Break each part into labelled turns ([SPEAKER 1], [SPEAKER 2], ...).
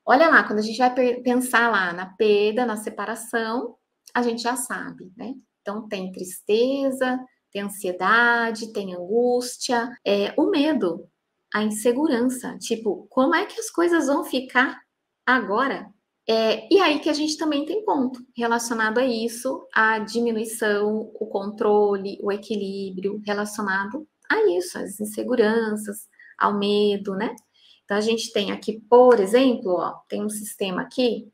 [SPEAKER 1] Olha lá, quando a gente vai pensar lá na perda, na separação, a gente já sabe, né? Então, tem tristeza, tem ansiedade, tem angústia, o medo, a insegurança. Tipo, como é que as coisas vão ficar agora? E aí que a gente também tem ponto relacionado a isso, a diminuição, o controle, o equilíbrio relacionado a isso, as inseguranças, ao medo, né? Então, a gente tem aqui, por exemplo, ó, tem um sistema aqui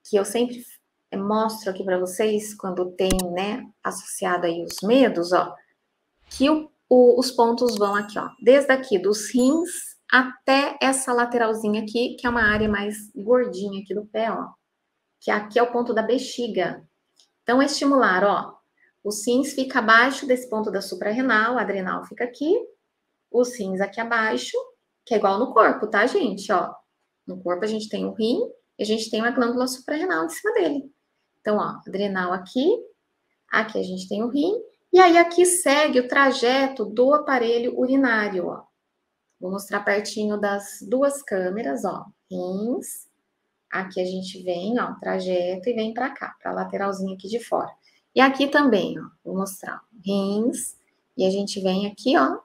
[SPEAKER 1] que eu sempre mostro aqui para vocês quando tem, né, associado aí os medos, ó, que os pontos vão aqui, ó, desde aqui dos rins até essa lateralzinha aqui, que é uma área mais gordinha aqui do pé, ó, que aqui é o ponto da bexiga. Então, estimular, ó, os rins fica abaixo desse ponto da suprarrenal, a adrenal fica aqui, os rins aqui abaixo, que é igual no corpo, tá, gente? Ó, no corpo a gente tem o rim e a gente tem uma glândula suprarrenal em cima dele. Então, ó, adrenal aqui a gente tem o rim, e aí aqui segue o trajeto do aparelho urinário, ó. Vou mostrar pertinho das duas câmeras, ó. Rins, aqui a gente vem, ó, trajeto e vem para cá, para a lateralzinha aqui de fora. E aqui também, ó, vou mostrar rins, e a gente vem aqui, ó,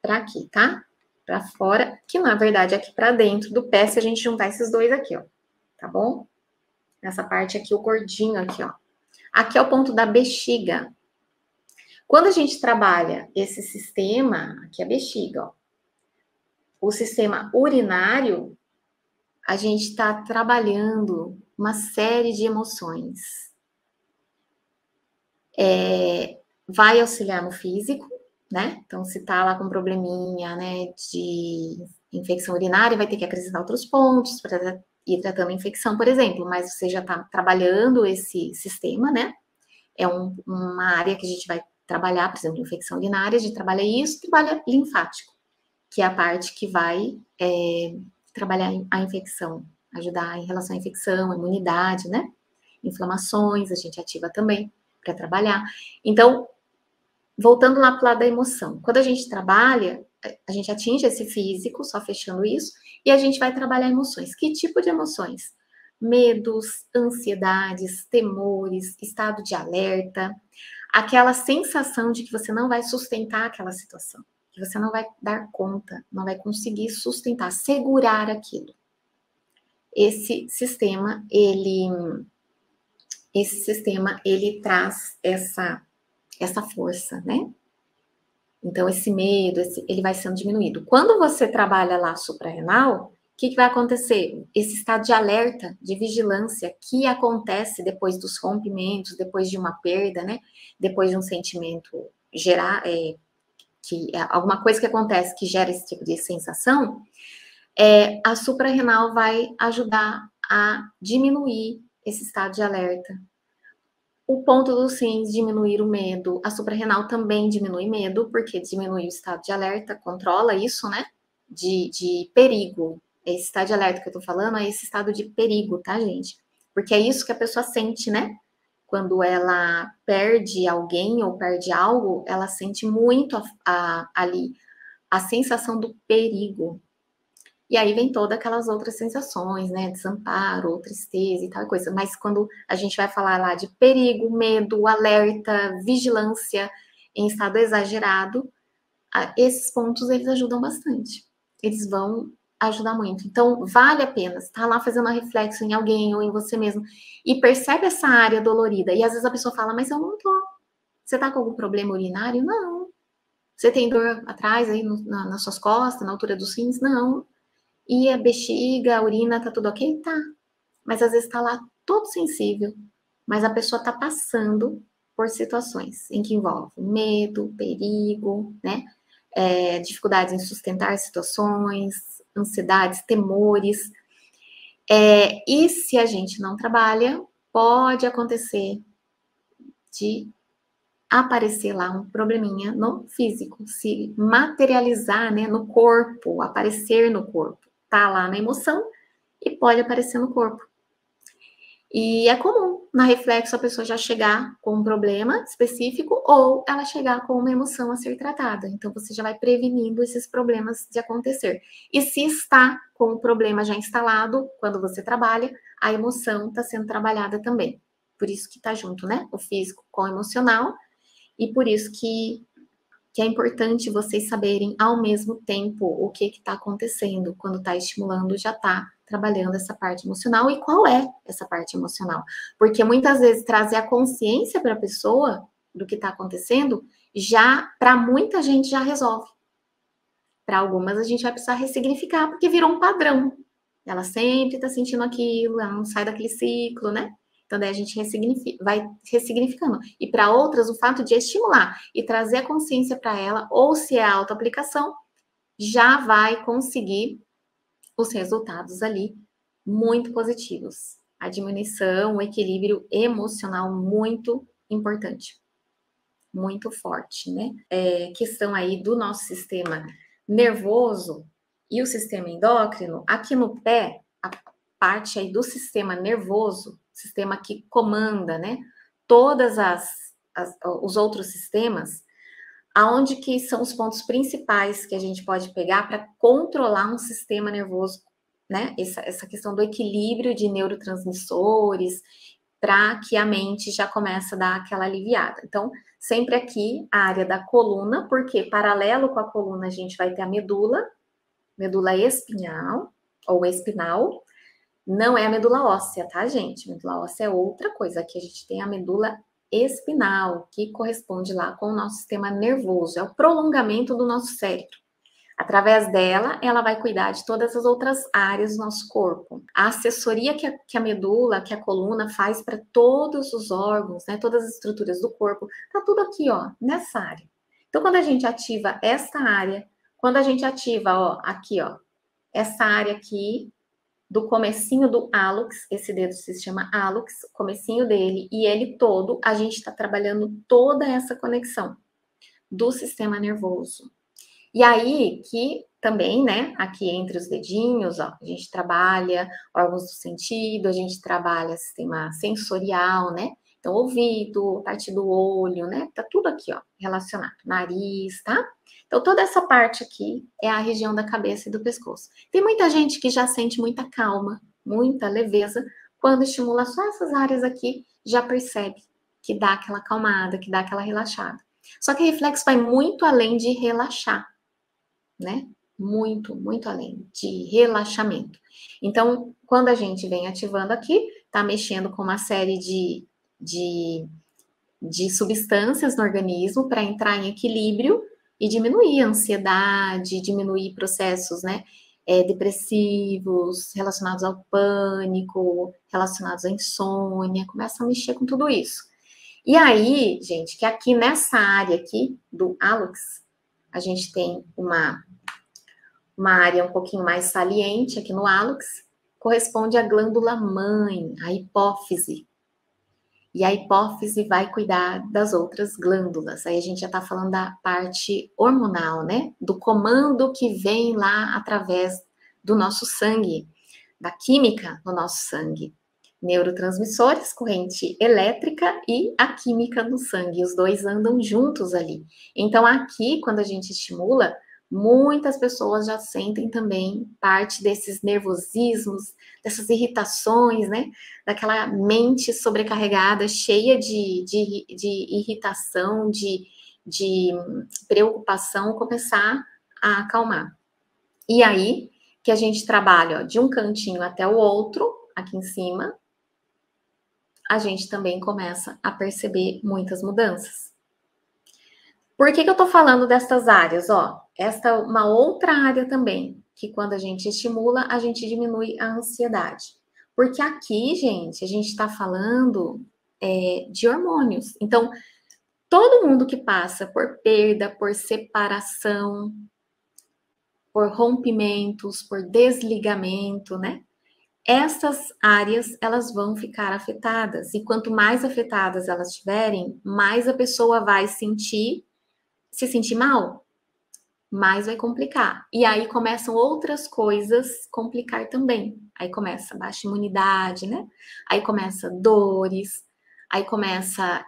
[SPEAKER 1] para aqui, tá? Para fora, que na verdade é aqui para dentro do pé, se a gente juntar esses dois aqui, ó, tá bom? Nessa parte aqui, o gordinho aqui, ó. Aqui é o ponto da bexiga. Quando a gente trabalha esse sistema, aqui é a bexiga, ó, o sistema urinário, a gente está trabalhando uma série de emoções. Vai auxiliar no físico, né? Então, se tá lá com probleminha, né, de infecção urinária, vai ter que acrescentar outros pontos para ir tratando a infecção, por exemplo, mas você já está trabalhando esse sistema, né? É uma área que a gente vai trabalhar, por exemplo, infecção urinária, a gente trabalha isso, trabalha linfático, que é a parte que vai trabalhar a infecção, ajudar em relação à infecção, à imunidade, né? Inflamações, a gente ativa também para trabalhar. Então, voltando lá para o lado da emoção, quando a gente trabalha, a gente atinge esse físico, só fechando isso, e a gente vai trabalhar emoções. Que tipo de emoções? Medos, ansiedades, temores, estado de alerta, aquela sensação de que você não vai sustentar aquela situação, que você não vai dar conta, não vai conseguir sustentar, segurar aquilo. Esse sistema, ele traz essa força, né? Então, esse medo, ele vai sendo diminuído. Quando você trabalha lá suprarrenal, o que vai acontecer? Esse estado de alerta, de vigilância, que acontece depois dos rompimentos, depois de uma perda, né? Depois de um sentimento gerar, alguma coisa que acontece que gera esse tipo de sensação, a suprarrenal vai ajudar a diminuir esse estado de alerta. O ponto dos rins, diminuir o medo. A suprarrenal também diminui medo, porque diminui o estado de alerta, controla isso, né? De perigo. Esse estado de alerta que eu tô falando é esse estado de perigo, tá, gente? Porque é isso que a pessoa sente, né? Quando ela perde alguém ou perde algo, ela sente muito ali a sensação do perigo. E aí vem todas aquelas outras sensações, né? Desamparo, tristeza e tal coisa. Mas quando a gente vai falar lá de perigo, medo, alerta, vigilância em estado exagerado, esses pontos eles ajudam bastante. Eles vão ajudar muito. Então, vale a pena estar lá fazendo uma reflexão em alguém ou em você mesmo e percebe essa área dolorida. E às vezes a pessoa fala, mas eu não tô. Você tá com algum problema urinário? Não. Você tem dor atrás aí nas suas costas, na altura dos rins? Não. E a bexiga, a urina, tá tudo ok? Tá. Mas às vezes tá lá todo sensível. Mas a pessoa tá passando por situações em que envolve medo, perigo, né? Dificuldades em sustentar situações, ansiedades, temores. E se a gente não trabalha, pode acontecer de aparecer lá um probleminha no físico, se materializar, né, no corpo, aparecer no corpo. Tá lá na emoção e pode aparecer no corpo. E é comum, na reflexo, a pessoa já chegar com um problema específico ou ela chegar com uma emoção a ser tratada. Então, você já vai prevenindo esses problemas de acontecer. E se está com o problema já instalado, quando você trabalha, a emoção está sendo trabalhada também. Por isso que está junto, né? O físico com o emocional. E por isso que é importante vocês saberem ao mesmo tempo o que está acontecendo. Quando está estimulando, já está trabalhando essa parte emocional. E qual é essa parte emocional? Porque muitas vezes trazer a consciência para a pessoa do que está acontecendo, já, para muita gente, já resolve. Para algumas, a gente vai precisar ressignificar, porque virou um padrão. Ela sempre está sentindo aquilo, ela não sai daquele ciclo, né? Então, daí a gente vai ressignificando. E para outras, o fato de estimular e trazer a consciência para ela, ou se é autoaplicação, já vai conseguir os resultados ali muito positivos. A diminuição, o equilíbrio emocional muito importante, muito forte, né? Questão aí do nosso sistema nervoso e o sistema endócrino, aqui no pé, a parte aí do sistema nervoso, sistema que comanda, né, todas os outros sistemas, aonde que são os pontos principais que a gente pode pegar para controlar um sistema nervoso, né, essa questão do equilíbrio de neurotransmissores, para que a mente já comece a dar aquela aliviada. Então, sempre aqui a área da coluna, porque paralelo com a coluna a gente vai ter a medula espinhal, ou espinal, não é a medula óssea, tá, gente? Medula óssea é outra coisa. Aqui a gente tem a medula espinal, que corresponde lá com o nosso sistema nervoso, é o prolongamento do nosso cérebro. Através dela, ela vai cuidar de todas as outras áreas do nosso corpo. A assessoria que a medula, que a coluna faz para todos os órgãos, né, todas as estruturas do corpo, tá tudo aqui, ó, nessa área. Então, quando a gente ativa esta área, quando a gente ativa, ó, aqui, ó, essa área aqui, do comecinho do hálux, esse dedo se chama hálux, o comecinho dele, e ele todo, a gente está trabalhando toda essa conexão do sistema nervoso. E aí que também, né, aqui entre os dedinhos, ó, a gente trabalha órgãos do sentido, a gente trabalha sistema sensorial, né? Então, ouvido, parte do olho, né? Tá tudo aqui, ó, relacionado. Nariz, tá? Então, toda essa parte aqui é a região da cabeça e do pescoço. Tem muita gente que já sente muita calma, muita leveza, quando estimula só essas áreas aqui, já percebe que dá aquela acalmada, que dá aquela relaxada. Só que o reflexo vai muito além de relaxar, né? Muito, muito além de relaxamento. Então, quando a gente vem ativando aqui, tá mexendo com uma série de substâncias no organismo para entrar em equilíbrio e diminuir a ansiedade, diminuir processos, né, depressivos, relacionados ao pânico, relacionados à insônia, começa a mexer com tudo isso. E aí, gente, que aqui nessa área aqui do hálux, a gente tem uma área um pouquinho mais saliente aqui no hálux, corresponde à glândula mãe, a hipófise. E a hipófise vai cuidar das outras glândulas. Aí a gente já está falando da parte hormonal, né? Do comando que vem lá através do nosso sangue, da química no nosso sangue. Neurotransmissores, corrente elétrica e a química no sangue. Os dois andam juntos ali. Então, aqui, quando a gente estimula, muitas pessoas já sentem também parte desses nervosismos, dessas irritações, né? Daquela mente sobrecarregada, cheia de irritação, de preocupação, começar a acalmar. E aí, que a gente trabalha, ó, de um cantinho até o outro, aqui em cima, a gente também começa a perceber muitas mudanças. Por que eu tô falando destas áreas? Ó, esta é uma outra área também, que quando a gente estimula, a gente diminui a ansiedade. Porque aqui, gente, a gente tá falando de hormônios. Então, todo mundo que passa por perda, por separação, por rompimentos, por desligamento, né? Essas áreas, elas vão ficar afetadas. E quanto mais afetadas elas tiverem, mais a pessoa vai se sentir mal. mais vai complicar. E aí começam outras coisas complicar também. Aí começa baixa imunidade, né? Aí começa dores, aí começa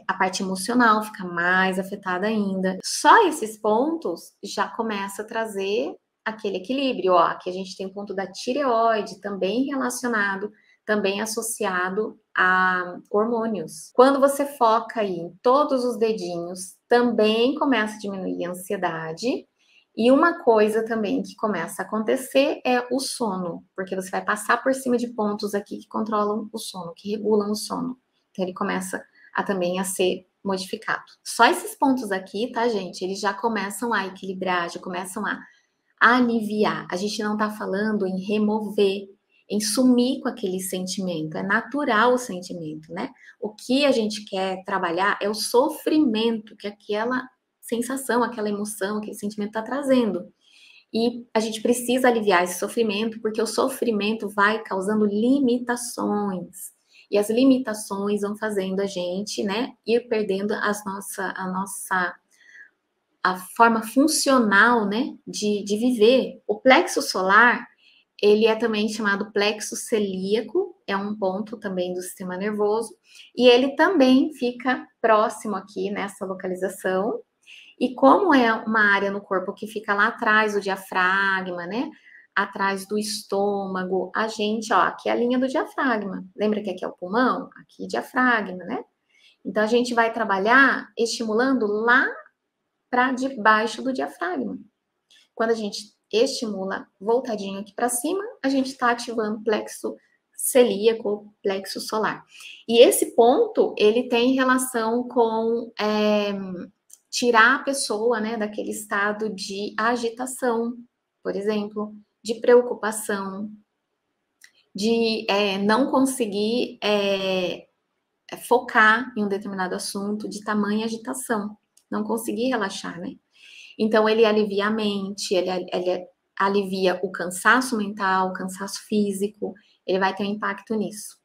[SPEAKER 1] a parte emocional, fica mais afetada ainda. Só esses pontos já começa a trazer aquele equilíbrio. Ó, aqui a gente tem o ponto da tireoide também relacionado, também associado a hormônios. Quando você foca aí em todos os dedinhos, também começa a diminuir a ansiedade. E uma coisa também que começa a acontecer é o sono, porque você vai passar por cima de pontos aqui que controlam o sono, que regulam o sono. Então ele começa também a ser modificado. Só esses pontos aqui, tá, gente? Eles já começam a equilibrar, já começam a aliviar. A gente não tá falando em remover, em sumir com aquele sentimento. É natural o sentimento, né? O que a gente quer trabalhar é o sofrimento que aquela sensação, aquela emoção, aquele sentimento está trazendo. E a gente precisa aliviar esse sofrimento, porque o sofrimento vai causando limitações. E as limitações vão fazendo a gente, né, ir perdendo a forma funcional, né, de viver. O plexo solar, ele é também chamado plexo celíaco, é um ponto também do sistema nervoso, e ele também fica próximo aqui nessa localização. E como é uma área no corpo que fica lá atrás do diafragma, né? Atrás do estômago, a gente, ó, aqui é a linha do diafragma. Lembra que aqui é o pulmão? Aqui é diafragma, né? Então a gente vai trabalhar estimulando lá para debaixo do diafragma. Quando a gente estimula voltadinho aqui para cima, a gente está ativando plexo celíaco, plexo solar. E esse ponto, ele tem relação com tirar a pessoa, né, daquele estado de agitação, por exemplo, de preocupação, de não conseguir focar em um determinado assunto, de tamanha agitação, não conseguir relaxar, né? Então, ele alivia a mente, ele alivia o cansaço mental, o cansaço físico, ele vai ter um impacto nisso.